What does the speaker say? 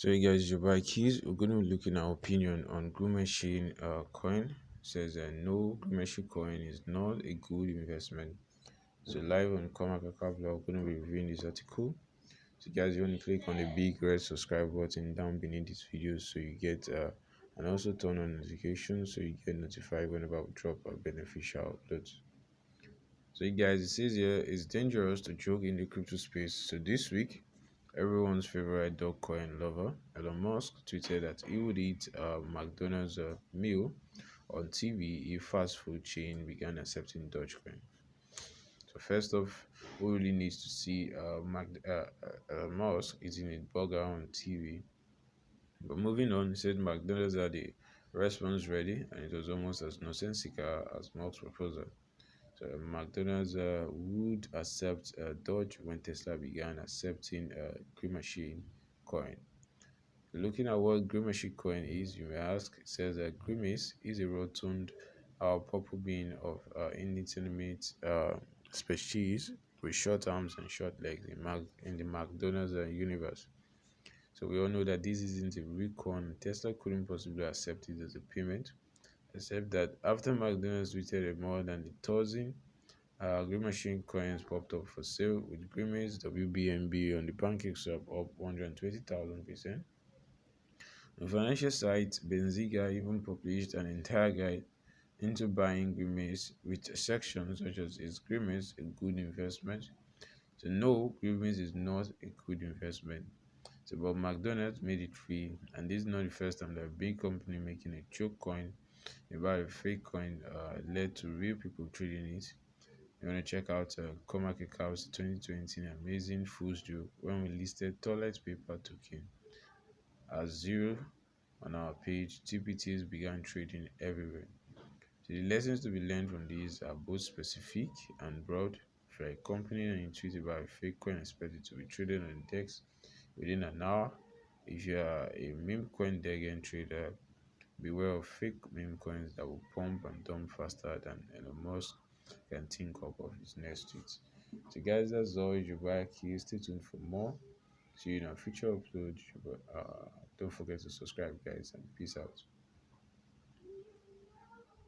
So hey guys, your boy Keys. We're going to be looking at our opinion on Grimacecoin coin. It says no, Grimacecoin is not a good investment. So live on CoinMarketCap, we're going to be reviewing this article. So guys, you want to click on the big red subscribe button down beneath this video so you get and also turn on notifications so you get notified whenever we drop a beneficial uploads. So guys, it says here it's dangerous to joke in the crypto space. So this week, everyone's favorite dog coin lover, Elon Musk, tweeted that he would eat McDonald's meal on TV if fast food chain began accepting Dogecoin. So first off, who really needs to see Elon Musk eating a burger on TV? But moving on, he said McDonald's had the response ready, and it was almost as nonsensical as Musk's proposal. So McDonald's would accept Doge when Tesla began accepting Grimace coin. Looking at what Grimace coin is, you may ask. It says that Grimace is a rotund purple bean of indeterminate species with short arms and short legs in the McDonald's universe. So we all know that this isn't a real coin. Tesla couldn't possibly accept it as a payment, except that after McDonald's tweeted more than a dozen Grimace coins popped up for sale, with Grimace WBNB on the pancake swap up 120,000%. The financial site Benziga even published an entire guide into buying Grimace with sections such as is Grimace a good investment? So no, Grimace is not a good investment. So but McDonald's made it free, and this is not the first time that a big company making a joke coin about a fake coin led to real people trading it. You want to check out CoinMarketCap's 2020 amazing fool's joke when we listed toilet paper token as zero on our page. TPTs began trading everywhere. So the lessons to be learned from these are both specific and broad. For a company and you tweet about a fake coin expected to be traded on the DEX within an hour, if you are a meme coin degen trader, beware of fake meme coins that will pump and dump faster than Elon Musk can think up of his next tweet. So guys, that's all. Your boy Key. Stay tuned for more. See you in our future uploads. Don't forget to subscribe, guys, and peace out.